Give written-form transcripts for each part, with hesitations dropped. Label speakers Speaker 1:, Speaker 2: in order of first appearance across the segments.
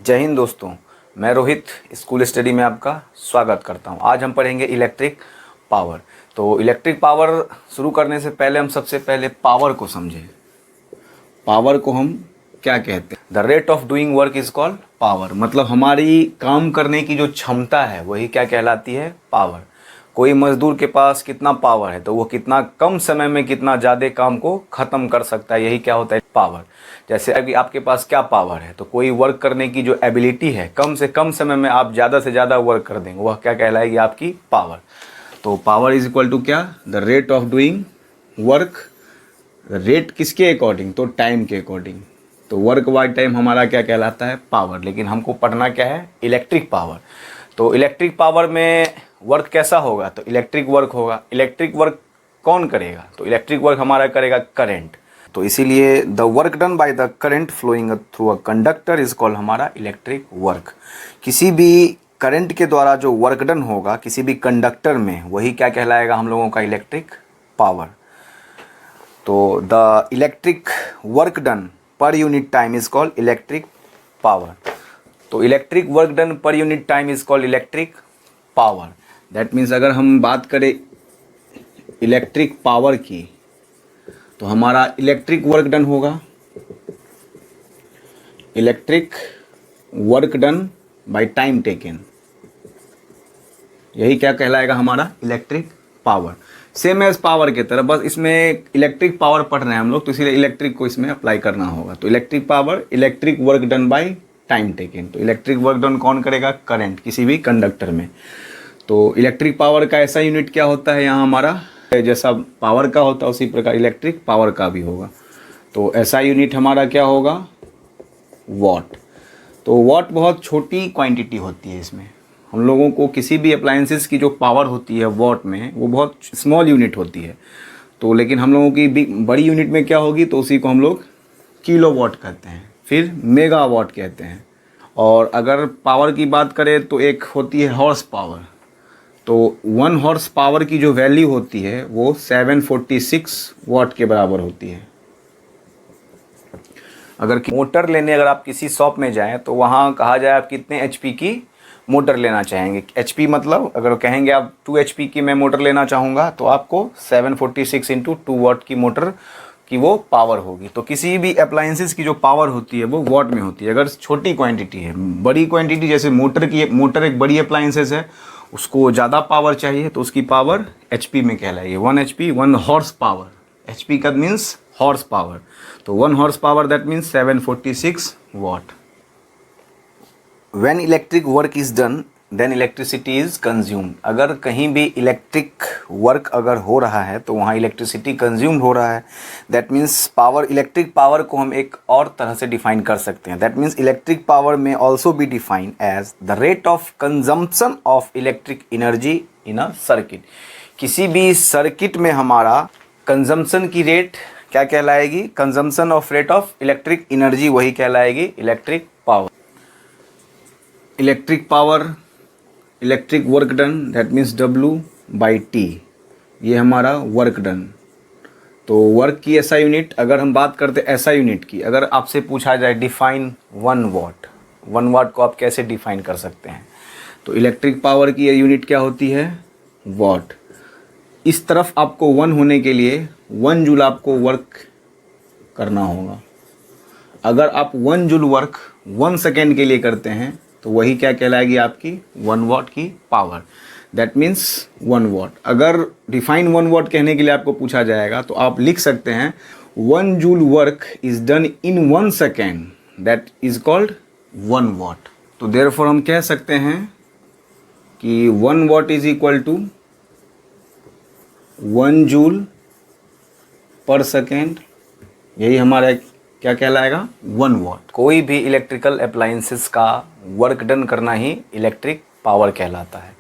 Speaker 1: जय हिंद दोस्तों, मैं रोहित स्कूल स्टडी में आपका स्वागत करता हूं। आज हम पढ़ेंगे इलेक्ट्रिक पावर। तो इलेक्ट्रिक पावर शुरू करने से पहले हम सबसे पहले पावर को समझें। पावर को हम क्या कहते हैं? The rate of doing work is called power. मतलब हमारी काम करने की जो क्षमता है वही क्या कहलाती है? पावर। कोई मजदूर के पास कितना पावर है तो वो कितना कम समय में कितना ज़्यादा काम को ख़त्म कर सकता है, यही क्या होता है? पावर। जैसे अभी आपके पास क्या पावर है, तो कोई वर्क करने की जो एबिलिटी है, कम से कम समय में आप ज़्यादा से ज़्यादा वर्क कर देंगे, वह क्या कहलाएगी? आपकी पावर। तो पावर इज इक्वल टू क्या? The rate of doing work. Rate किसके अकॉर्डिंग? तो टाइम के अकॉर्डिंग। तो वर्क बाय टाइम हमारा क्या कहलाता है? पावर। लेकिन हमको पढ़ना क्या है? Electric power. तो इलेक्ट्रिक पावर में वर्क कैसा होगा? तो इलेक्ट्रिक वर्क होगा। इलेक्ट्रिक वर्क कौन करेगा? तो इलेक्ट्रिक वर्क हमारा करेगा करंट। तो इसीलिए the work done by the current flowing through a conductor is called हमारा इलेक्ट्रिक वर्क। किसी भी करंट के द्वारा जो वर्क डन होगा किसी भी कंडक्टर में, वही क्या कहलाएगा हम लोगों का? Electric power. तो the electric work done per unit time is called electric power. तो electric work done per unit time is called electric power. That means अगर हम बात करें इलेक्ट्रिक पावर की, तो हमारा इलेक्ट्रिक वर्क डन होगा electric work done by time taken, यही क्या कहलाएगा? हमारा electric power. Same as power की तरह, बस इसमें इलेक्ट्रिक पावर पढ़ रहे हैं हम लोग, तो इसीलिए इलेक्ट्रिक को इसमें अप्लाई करना होगा। तो electric power, electric work done by time taken. तो इलेक्ट्रिक वर्क डन कौन करेगा? करंट, किसी भी कंडक्टर में। तो इलेक्ट्रिक पावर का ऐसा यूनिट क्या होता है? यहाँ हमारा जैसा पावर का होता है उसी प्रकार इलेक्ट्रिक पावर का भी होगा। तो ऐसा यूनिट हमारा क्या होगा? वॉट। तो वॉट बहुत छोटी क्वांटिटी होती है। इसमें हम लोगों को किसी भी अप्लायंसेस की जो पावर होती है वॉट में, वो बहुत स्मॉल यूनिट होती है। तो लेकिन हम लोगों की बड़ी यूनिट में क्या होगी? तो उसी को हम लोग किलो वॉट कहते हैं, फिर मेगा वॉट कहते हैं। और अगर पावर की बात करें तो एक होती है हॉर्स पावर। तो 1 हॉर्स पावर की जो वैल्यू होती है वो 746 वॉट के बराबर होती है। अगर मोटर लेने अगर आप किसी शॉप में जाएं तो वहाँ कहा जाए आप कितने एचपी की मोटर लेना चाहेंगे। एचपी मतलब अगर कहेंगे आप 2 एचपी की मैं मोटर लेना चाहूँगा, तो आपको 746 इंटू 2 वॉट की मोटर की वो पावर होगी। तो किसी भी अप्लायंसेस की जो पावर होती है वो वॉट में होती है, अगर छोटी क्वांटिटी है। बड़ी क्वांटिटी जैसे मोटर एक बड़ी अप्लायंसेस है, उसको ज़्यादा पावर चाहिए तो उसकी पावर एचपी में कहलाएगी। 1 एचपी 1 हॉर्स पावर। एचपी का मीन्स हॉर्स पावर। तो 1 horse power that means 746 watt. When electric work is done then electricity is consumed. अगर कहीं भी इलेक्ट्रिक वर्क अगर हो रहा है तो वहाँ इलेक्ट्रिसिटी कंज्यूम्ड हो रहा है। That means power, electric power को हम एक और तरह से डिफाइन कर सकते हैं। दैट मीन्स इलेक्ट्रिक पावर में also be defined as the rate of consumption of electric energy in a circuit. किसी भी सर्किट में हमारा कंजम्पशन की रेट क्या कहलाएगी? Consumption of rate of electric energy, वही कहलाएगी electric power. Electric power, electric work done that means W/T, ये हमारा वर्क डन। तो वर्क की ऐसा यूनिट, अगर हम बात करते ऐसा यूनिट की, अगर आपसे पूछा जाए डिफाइन 1 वॉट, 1 वाट को आप कैसे डिफाइन कर सकते हैं? तो इलेक्ट्रिक पावर की ये यूनिट क्या होती है? वॉट। इस तरफ आपको 1 होने के लिए 1 जूल आपको वर्क करना होगा। अगर आप 1 जूल वर्क 1 सेकेंड के लिए करते हैं तो वही क्या कहलाएगी? आपकी 1 वॉट की पावर। That means 1 what. अगर डिफाइन 1 वॉट कहने के लिए आपको पूछा जाएगा तो आप लिख सकते हैं 1 joule work is done in 1 second, that is called 1 watt. तो देयरफॉर हम कह सकते हैं कि 1 watt is equal to 1 joule per second, यही हमारा क्या कहलाएगा? 1 वॉट। कोई भी इलेक्ट्रिकल अप्लायंसेस का वर्क डन करना ही इलेक्ट्रिक पावर कहलाता है।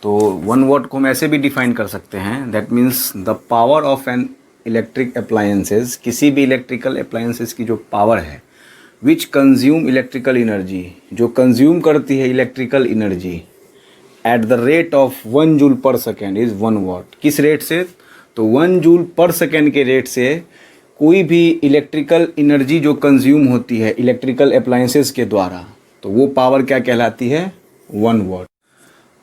Speaker 1: तो 1 वॉट को हम ऐसे भी डिफाइन कर सकते हैं, that means the power of an electric appliances, किसी भी इलेक्ट्रिकल अप्लायंसेस की जो पावर है, विच कंज्यूम इलेक्ट्रिकल एनर्जी, जो कंज्यूम करती है electrical energy at the rate of 1 joule per second is 1 what. किस रेट से? तो 1 जूल पर सेकेंड के रेट से कोई भी इलेक्ट्रिकल एनर्जी जो कंज्यूम होती है इलेक्ट्रिकल अप्लायंसेस के द्वारा, तो वो पावर क्या कहलाती है? 1 वाट।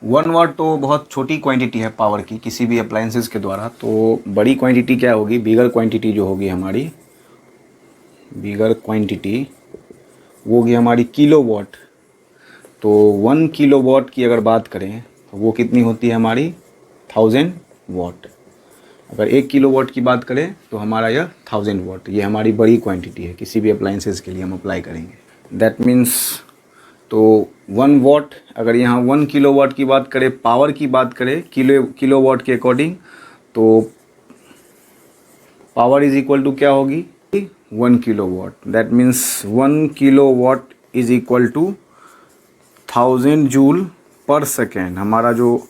Speaker 1: 1 वाट तो बहुत छोटी क्वांटिटी है पावर की किसी भी अप्लायंसेस के द्वारा। तो बड़ी क्वांटिटी क्या होगी? बिगर क्वांटिटी जो होगी हमारी, बिगर क्वांटिटी वो होगी हमारी किलोवाट। तो 1 किलोवाट की अगर बात करें तो वो कितनी होती है हमारी? 1000 वाट। अगर 1 किलोवाट की बात करें तो हमारा यह 1000 वाट। ये हमारी बड़ी क्वांटिटी है, किसी भी अप्लायंसेस के लिए हम अप्लाई करेंगे। दैट मीन्स तो 1 वाट, अगर यहाँ 1 किलोवाट की बात करें, पावर की बात करें किलोवाट के अकॉर्डिंग, तो पावर इज इक्वल टू क्या होगी? 1 kilowatt. That means 1 kilowatt is equal to 1000 joule per second. हमारा जो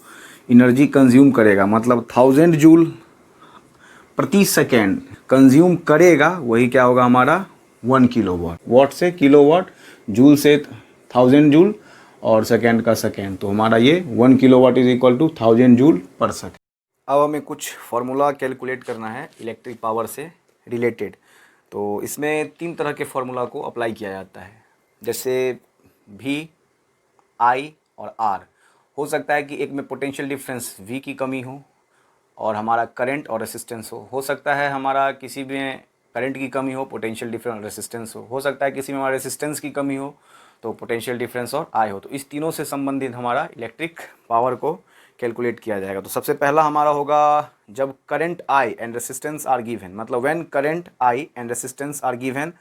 Speaker 1: एनर्जी कंज्यूम करेगा, मतलब 1000 जूल प्रति सेकेंड कंज्यूम करेगा, वही क्या होगा हमारा? 1 किलोवाट। वाट से किलोवाट, जूल से 1000 जूल, और सेकेंड का सेकेंड, तो हमारा ये 1 kilowatt is equal to 1000 joule per second. अब हमें कुछ फार्मूला कैलकुलेट करना है इलेक्ट्रिक पावर से रिलेटेड। तो इसमें 3 तरह के फार्मूला को अप्लाई किया जाता है, जैसे V, I और R। हो सकता है कि एक में पोटेंशियल डिफरेंस V की कमी हो और हमारा करंट और रेसिस्टेंस हो सकता है हमारा किसी में करंट की कमी हो, पोटेंशियल डिफरेंस और रेसिस्टेंस हो सकता है किसी में हमारा रेसिस्टेंस की कमी हो तो पोटेंशियल डिफरेंस और आई हो। तो इस तीनों से संबंधित हमारा इलेक्ट्रिक पावर को कैलकुलेट किया जाएगा। तो सबसे पहला हमारा होगा जब current I and resistance are given, मतलब when current I and resistance are given,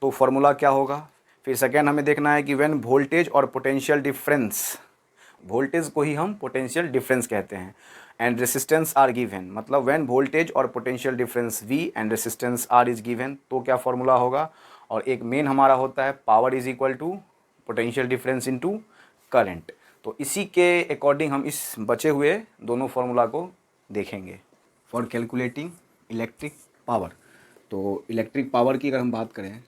Speaker 1: तो फॉर्मूला क्या होगा। फिर सेकेंड हमें देखना है कि व्हेन वोल्टेज और पोटेंशियल डिफरेंस, वोल्टेज को ही हम पोटेंशियल डिफरेंस कहते हैं, एंड रेसिस्टेंस आर गिवन, मतलब व्हेन वोल्टेज और पोटेंशियल डिफरेंस V एंड रेसिस्टेंस R इज गिवन, तो क्या फॉर्मूला होगा। और एक मेन हमारा होता है power is equal to potential difference into current. तो इसी के अकॉर्डिंग हम इस बचे हुए दोनों फार्मूला को देखेंगे फॉर कैलकुलेटिंग इलेक्ट्रिक पावर। तो इलेक्ट्रिक पावर की अगर हम बात करें,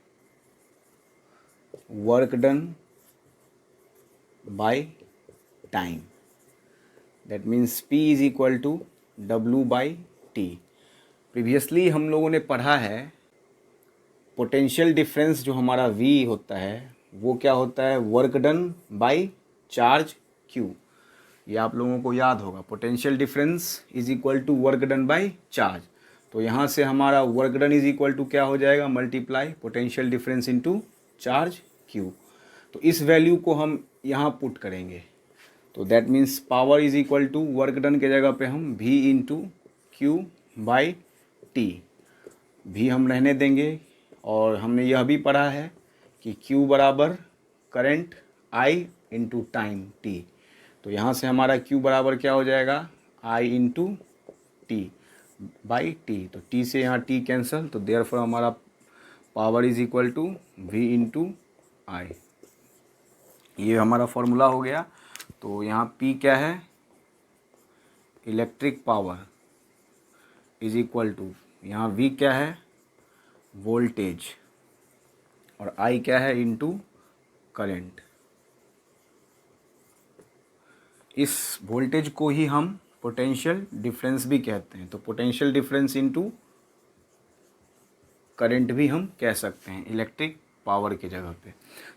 Speaker 1: work done by time, that means P is equal to W/T। Previously हम लोगों ने पढ़ा है पोटेंशियल डिफरेंस जो हमारा V होता है वो क्या होता है? Work done by charge Q। ये आप लोगों को याद होगा, potential difference is equal to work done by charge. तो यहाँ से हमारा work done is equal to क्या हो जाएगा? Multiply potential difference into charge Q। तो इस वैल्यू को हम यहाँ पुट करेंगे, तो that means power is equal to work done के जगह पे हम V इंटू Q/T। भी हम रहने देंगे, और हमने यह भी पढ़ा है कि Q बराबर current I into time T। तो यहाँ से हमारा Q बराबर क्या हो जाएगा? I into T/T। तो T से यहाँ T कैंसिल, तो देयरफॉर हमारा power is equal to V into I। ये हमारा फॉर्मूला हो गया। तो यहाँ P क्या है? Electric power is equal to, यहाँ V क्या है? वोल्टेज, और I क्या है? Into current. इस वोल्टेज को ही हम पोटेंशियल डिफरेंस भी कहते हैं। तो पोटेंशियल डिफरेंस इनटू करंट भी हम कह सकते हैं इलेक्ट्रिक पावर की जगह पे।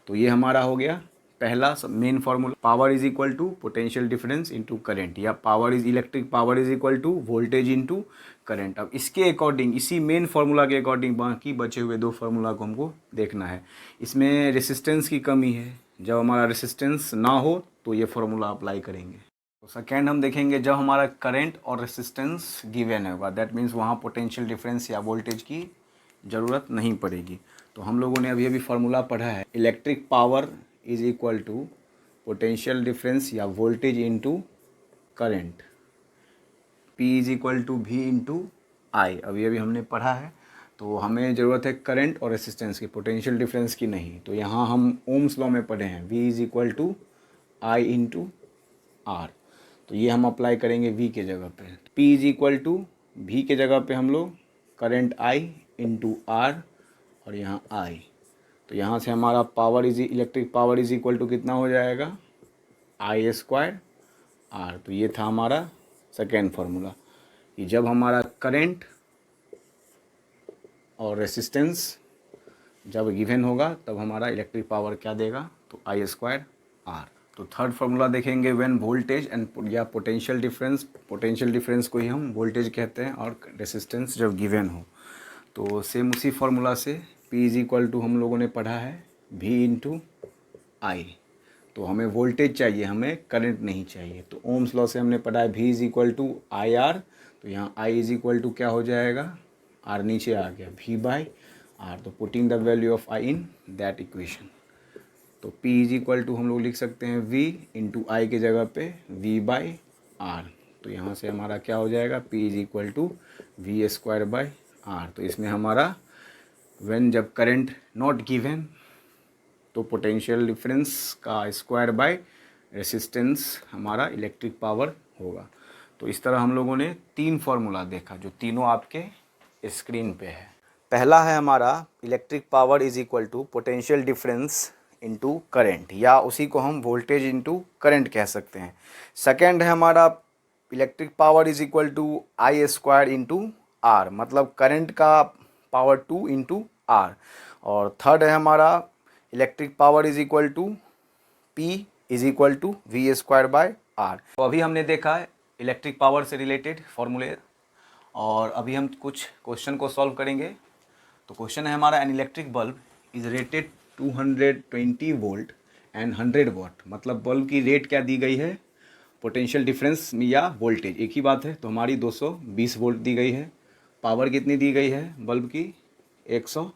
Speaker 1: तो ये हमारा हो गया पहला main formula, power is equal to potential difference into current, या power is electric power is equal to voltage into current. अब इसके अकॉर्डिंग, इसी मेन फार्मूला के अकॉर्डिंग बाकी बचे हुए 2 फार्मूला को हमको देखना है। इसमें रेसिस्टेंस की कमी है, जब हमारा रेसिस्टेंस ना हो तो ये फार्मूला अप्लाई करेंगे। तो सेकेंड हम देखेंगे जब हमारा करंट और रेसिस्टेंस गिवन होगा, दैट मीन्स वहाँ पोटेंशियल डिफरेंस या वोल्टेज की ज़रूरत नहीं पड़ेगी। तो हम लोगों ने अभी अभी फार्मूला पढ़ा है, electric power is equal to potential difference या voltage into current, P is equal to V into I. अभी अभी हमने पढ़ा है। तो हमें ज़रूरत है करंट और रेसिस्टेंस की, पोटेंशियल डिफरेंस की नहीं। तो यहाँ हम ओम्स लॉ में पढ़े हैं, V is equal to I into R। तो ये हम अप्लाई करेंगे V के जगह पे। P is equal to V के जगह पे हम लोग करंट I इंटू R, और यहाँ I। तो यहाँ से हमारा power is electric power is equal to कितना हो जाएगा? I² R। तो ये था हमारा सेकेंड फार्मूला, कि जब हमारा करंट और रेसिस्टेंस जब गिवन होगा तब हमारा इलेक्ट्रिक पावर क्या देगा? तो आई स्क्वायर आर। तो थर्ड फार्मूला देखेंगे व्हेन वोल्टेज एंड या पोटेंशियल डिफरेंस को ही हम वोल्टेज कहते हैं और रेसिस्टेंस जब गिवन हो। तो सेम उसी फार्मूला से P इज इक्वल टू हम लोगों ने पढ़ा है V इंटू आई। तो हमें वोल्टेज चाहिए, हमें करंट नहीं चाहिए। तो ओम्स लॉ से हमने पढ़ा है V is equal to I R. तो यहाँ I इज इक्वल टू क्या हो जाएगा, R नीचे आ गया V बाई आर। तो putting the value of I in that equation, तो P इज इक्वल टू हम लोग लिख सकते हैं V इंटू आई के जगह पे V बाई आर। तो यहाँ से हमारा क्या हो जाएगा, P is equal to V square by R. तो इसमें हमारा व्हेन जब करंट नॉट गिवन तो पोटेंशियल डिफरेंस का स्क्वायर बाय रेसिस्टेंस हमारा इलेक्ट्रिक पावर होगा। तो इस तरह हम लोगों ने 3 फार्मूला देखा जो तीनों आपके स्क्रीन पे है। पहला है हमारा electric power is equal to potential difference into current, या उसी को हम वोल्टेज इंटू करंट कह सकते हैं। सेकेंड है हमारा electric power is equal to I square into R, मतलब करंट का पावर 2 इंटू आर। और थर्ड है हमारा electric power is equal to P is equal to V square by R. तो अभी हमने देखा है इलेक्ट्रिक पावर से रिलेटेड फॉर्मूले, और अभी हम कुछ क्वेश्चन को सॉल्व करेंगे। तो क्वेश्चन है हमारा an electric bulb is rated 220 volt and 100 वाट, मतलब बल्ब की रेट क्या दी गई है, पोटेंशियल डिफरेंस या वोल्टेज एक ही बात है। तो हमारी 220 वोल्ट दी गई है। पावर कितनी दी गई है बल्ब की, 100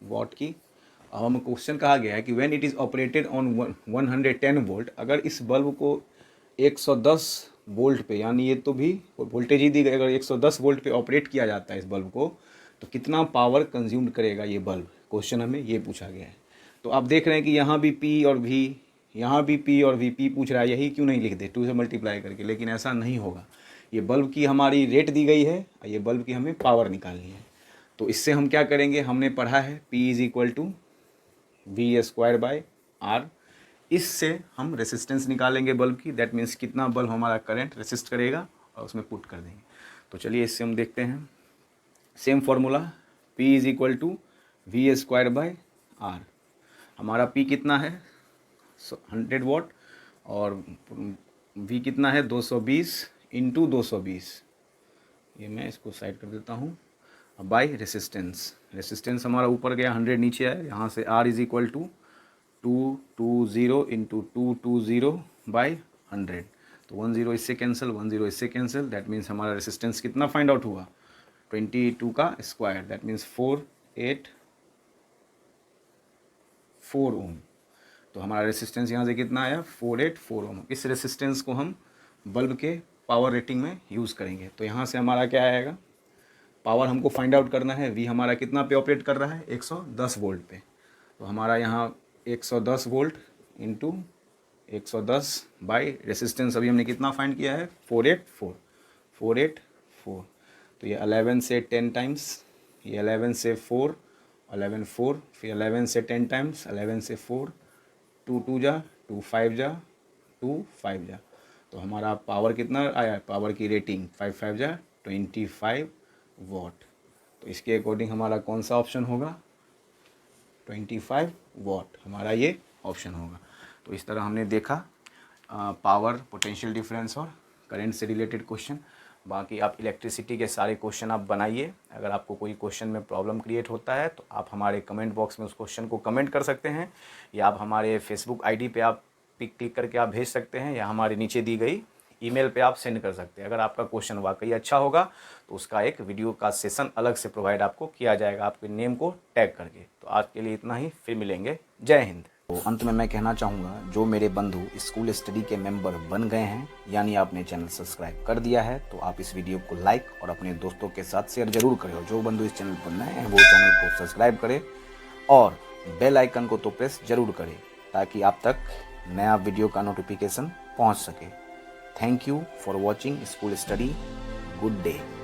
Speaker 1: वाट की। अब हमें क्वेश्चन कहा गया है कि when it is operated on 110 volt, अगर इस बल्ब को 110 वोल्ट पे, यानी ये तो भी वोल्टेज ही दी गई, अगर 110 वोल्ट पे ऑपरेट किया जाता है इस बल्ब को, तो कितना पावर कंज्यूम करेगा ये बल्ब, क्वेश्चन हमें ये पूछा गया है। तो आप देख रहे हैं कि यहाँ भी P और V, यहाँ भी P और V, P पूछ रहा है, यही क्यों नहीं लिख दे 2 से मल्टीप्लाई करके, लेकिन ऐसा नहीं होगा। ये बल्ब की हमारी रेट दी गई है, ये बल्ब की हमें पावर निकालनी है। तो इससे हम क्या करेंगे, हमने पढ़ा है P is equal to V square by R. इससे हम रेसिस्टेंस निकालेंगे बल्ब की, दैट मीन्स कितना बल्ब हमारा करंट रेसिस्ट करेगा, और उसमें पुट कर देंगे। तो चलिए इससे हम देखते हैं same formula, P is equal to V square by R. हमारा P कितना है 100 वाट, और V कितना है 220 इंटू 220, ये मैं इसको साइड कर देता हूँ। अब बाई रेसिस्टेंस हमारा ऊपर गया, 100 नीचे आया, यहाँ से R is equal to 220 into 220 by 100। तो 10 इससे कैंसिल, 10 इससे कैंसिल, दैट मीन्स हमारा रेसिस्टेंस कितना फाइंड आउट हुआ, 22 का स्क्वायर, दैट मीन्स 484 ओम। तो हमारा रेसिस्टेंस यहाँ से कितना आया, 484 ओम। इस रेसिस्टेंस को हम बल्ब के पावर रेटिंग में यूज़ करेंगे। तो यहाँ से हमारा क्या आएगा, पावर हमको फाइंड आउट करना है, V हमारा कितना पे ऑपरेट कर रहा है, 110 वोल्ट पे। तो हमारा यहाँ 110 वोल्ट इंटू 110 बाई रेसिस्टेंस अभी हमने कितना फाइंड किया है, 484। तो ये 11 से 10 टाइम्स, ये 11 से 4, 11 4, फिर 11 से 10 टाइम्स, 11 से 4, 2 2 जा, 2 5 जा, 2 5 जा। तो हमारा पावर कितना आया, पावर की रेटिंग 5 5 जा 25 वाट। तो इसके अकॉर्डिंग हमारा कौन सा ऑप्शन होगा, 25 वाट हमारा ये ऑप्शन होगा। तो इस तरह हमने देखा पावर, पोटेंशियल डिफरेंस और करंट से रिलेटेड क्वेश्चन। बाकी आप इलेक्ट्रिसिटी के सारे क्वेश्चन आप बनाइए। अगर आपको कोई क्वेश्चन में प्रॉब्लम क्रिएट होता है तो आप हमारे कमेंट बॉक्स में उस क्वेश्चन को कमेंट कर सकते हैं, या आप हमारे फेसबुक आईडी पे आप पिक क्लिक करके आप भेज सकते हैं, या हमारे नीचे दी गई ईमेल पे आप सेंड कर सकते हैं। अगर आपका क्वेश्चन वाकई अच्छा होगा तो उसका एक वीडियो का सेशन अलग से प्रोवाइड आपको किया जाएगा, आपके नेम को टैग करके। तो आज के लिए इतना ही, फिर मिलेंगे। जय हिंद। तो अंत में मैं कहना चाहूँगा, जो मेरे बंधु स्कूल स्टडी के मेंबर बन गए हैं, यानी आपने चैनल सब्सक्राइब कर दिया है, तो आप इस वीडियो को लाइक और अपने दोस्तों के साथ शेयर जरूर करें। और जो बंधु इस चैनल पर नए हैं वो चैनल को सब्सक्राइब करें और बेल आइकन को तो प्रेस जरूर करें, ताकि आप तक नया वीडियो का नोटिफिकेशन पहुँच सके। Thank you for watching School Study. Good day.